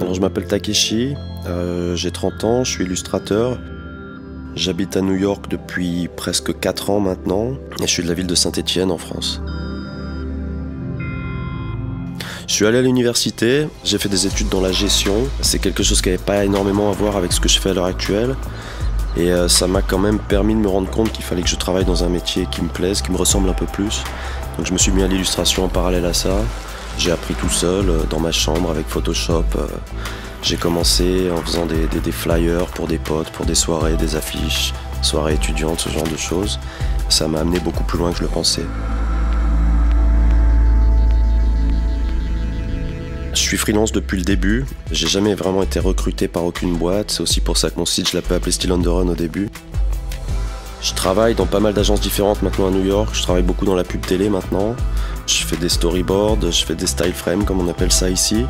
Alors, je m'appelle Takeshi, j'ai 30 ans, je suis illustrateur. J'habite à New York depuis presque 4 ans maintenant et je suis de la ville de Saint-Étienne en France. Je suis allé à l'université, j'ai fait des études dans la gestion. C'est quelque chose qui n'avait pas énormément à voir avec ce que je fais à l'heure actuelle. Et ça m'a quand même permis de me rendre compte qu'il fallait que je travaille dans un métier qui me plaise, qui me ressemble un peu plus. Donc je me suis mis à l'illustration en parallèle à ça. J'ai appris tout seul, dans ma chambre, avec Photoshop. J'ai commencé en faisant des flyers pour des potes, pour des soirées, des affiches, soirées étudiantes, ce genre de choses. Ça m'a amené beaucoup plus loin que je le pensais. Je suis freelance depuis le début. J'ai jamais vraiment été recruté par aucune boîte. C'est aussi pour ça que mon site, je l'ai appelé Still on the Run au début. Je travaille dans pas mal d'agences différentes maintenant à New York. Je travaille beaucoup dans la pub télé maintenant. Je fais des storyboards, je fais des style frames comme on appelle ça ici.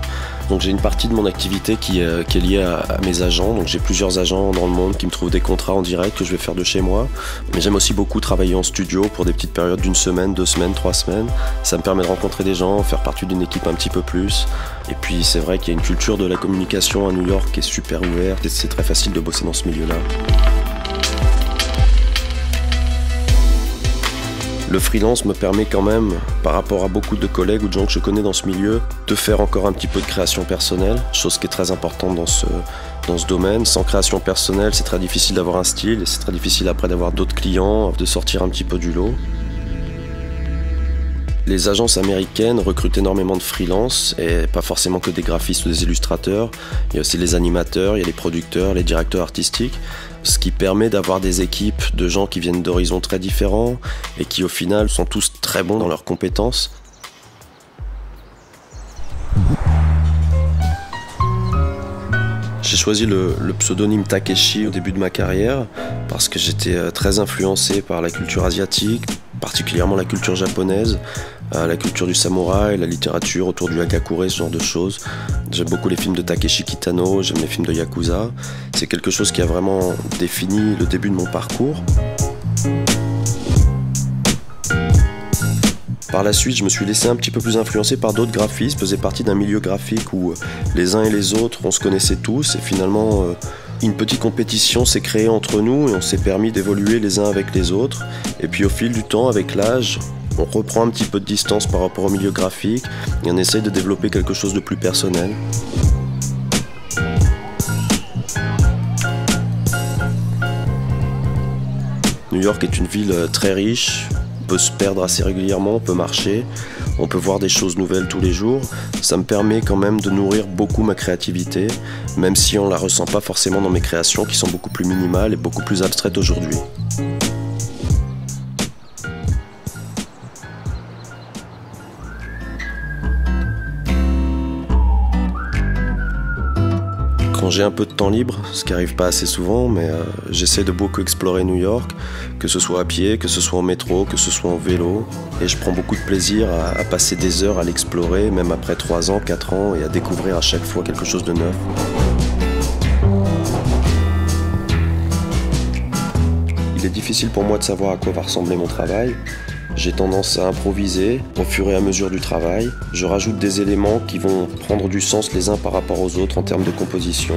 Donc j'ai une partie de mon activité qui est liée à mes agents. Donc j'ai plusieurs agents dans le monde qui me trouvent des contrats en direct que je vais faire de chez moi. Mais j'aime aussi beaucoup travailler en studio pour des petites périodes d'1 semaine, 2 semaines, 3 semaines. Ça me permet de rencontrer des gens, faire partie d'une équipe un petit peu plus. Et puis c'est vrai qu'il y a une culture de la communication à New York qui est super ouverte et c'est très facile de bosser dans ce milieu-là. Le freelance me permet quand même, par rapport à beaucoup de collègues ou de gens que je connais dans ce milieu, de faire encore un petit peu de création personnelle, chose qui est très importante dans ce domaine. Sans création personnelle, c'est très difficile d'avoir un style et c'est très difficile après d'avoir d'autres clients, de sortir un petit peu du lot. Les agences américaines recrutent énormément de freelance et pas forcément que des graphistes ou des illustrateurs. Il y a aussi les animateurs, il y a les producteurs, les directeurs artistiques. Ce qui permet d'avoir des équipes de gens qui viennent d'horizons très différents et qui au final sont tous très bons dans leurs compétences. J'ai choisi le pseudonyme Takeshi au début de ma carrière parce que j'étais très influencé par la culture asiatique, particulièrement la culture japonaise, la culture du samouraï, la littérature autour du hagakure, ce genre de choses. J'aime beaucoup les films de Takeshi Kitano, j'aime les films de Yakuza. C'est quelque chose qui a vraiment défini le début de mon parcours. Par la suite, je me suis laissé un petit peu plus influencer par d'autres graphistes. Je faisais partie d'un milieu graphique où les uns et les autres, on se connaissait tous et finalement une petite compétition s'est créée entre nous et on s'est permis d'évoluer les uns avec les autres. Et puis au fil du temps, avec l'âge, on reprend un petit peu de distance par rapport au milieu graphique et on essaye de développer quelque chose de plus personnel. New York est une ville très riche. On peut se perdre assez régulièrement, on peut marcher, on peut voir des choses nouvelles tous les jours. Ça me permet quand même de nourrir beaucoup ma créativité, même si on ne la ressent pas forcément dans mes créations qui sont beaucoup plus minimales et beaucoup plus abstraites aujourd'hui. Quand j'ai un peu de temps libre, ce qui n'arrive pas assez souvent, mais j'essaie de beaucoup explorer New York, que ce soit à pied, que ce soit en métro, que ce soit en vélo. Et je prends beaucoup de plaisir à passer des heures à l'explorer, même après 3 ans, 4 ans, et à découvrir à chaque fois quelque chose de neuf. Il est difficile pour moi de savoir à quoi va ressembler mon travail. J'ai tendance à improviser au fur et à mesure du travail. Je rajoute des éléments qui vont prendre du sens les uns par rapport aux autres en termes de composition.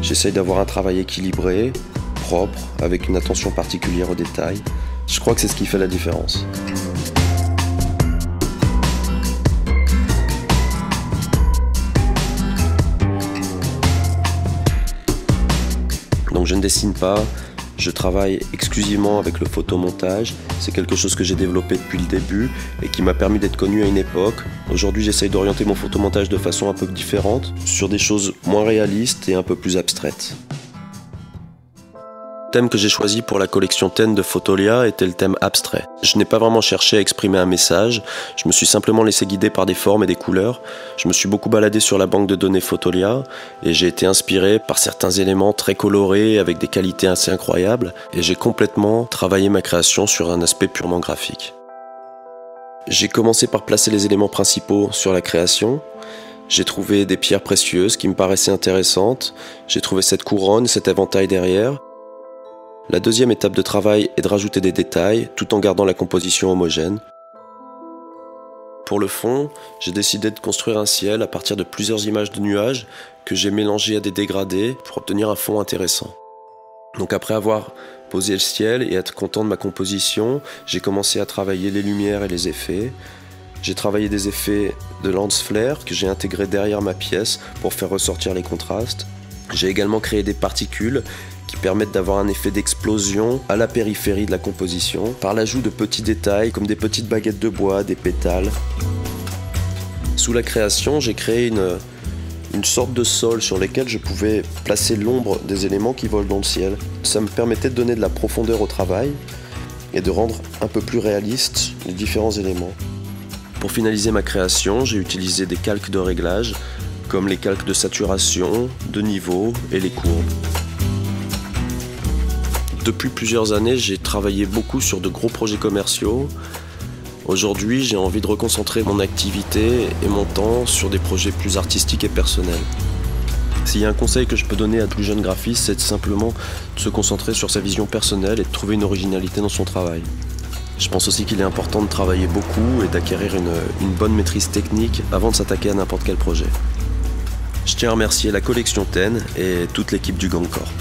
J'essaye d'avoir un travail équilibré, propre, avec une attention particulière aux détails. Je crois que c'est ce qui fait la différence. Donc je ne dessine pas. Je travaille exclusivement avec le photomontage. C'est quelque chose que j'ai développé depuis le début et qui m'a permis d'être connu à une époque. Aujourd'hui, j'essaye d'orienter mon photomontage de façon un peu différente, sur des choses moins réalistes et un peu plus abstraites. Le thème que j'ai choisi pour la collection 10 de Fotolia était le thème abstrait. Je n'ai pas vraiment cherché à exprimer un message, je me suis simplement laissé guider par des formes et des couleurs. Je me suis beaucoup baladé sur la banque de données Fotolia et j'ai été inspiré par certains éléments très colorés avec des qualités assez incroyables et j'ai complètement travaillé ma création sur un aspect purement graphique. J'ai commencé par placer les éléments principaux sur la création. J'ai trouvé des pierres précieuses qui me paraissaient intéressantes. J'ai trouvé cette couronne, cet éventail derrière. La deuxième étape de travail est de rajouter des détails tout en gardant la composition homogène. Pour le fond, j'ai décidé de construire un ciel à partir de plusieurs images de nuages que j'ai mélangées à des dégradés pour obtenir un fond intéressant. Donc après avoir posé le ciel et être content de ma composition, j'ai commencé à travailler les lumières et les effets. J'ai travaillé des effets de lens flare que j'ai intégrés derrière ma pièce pour faire ressortir les contrastes. J'ai également créé des particules qui permettent d'avoir un effet d'explosion à la périphérie de la composition par l'ajout de petits détails comme des petites baguettes de bois, des pétales. Sous la création, j'ai créé une sorte de sol sur lequel je pouvais placer l'ombre des éléments qui volent dans le ciel. Ça me permettait de donner de la profondeur au travail et de rendre un peu plus réaliste les différents éléments. Pour finaliser ma création, j'ai utilisé des calques de réglage comme les calques de saturation, de niveau et les courbes. Depuis plusieurs années, j'ai travaillé beaucoup sur de gros projets commerciaux. Aujourd'hui, j'ai envie de reconcentrer mon activité et mon temps sur des projets plus artistiques et personnels. S'il y a un conseil que je peux donner à de plus jeunes graphistes, c'est simplement de se concentrer sur sa vision personnelle et de trouver une originalité dans son travail. Je pense aussi qu'il est important de travailler beaucoup et d'acquérir une bonne maîtrise technique avant de s'attaquer à n'importe quel projet. Je tiens à remercier la collection TEN et toute l'équipe du Gangcore.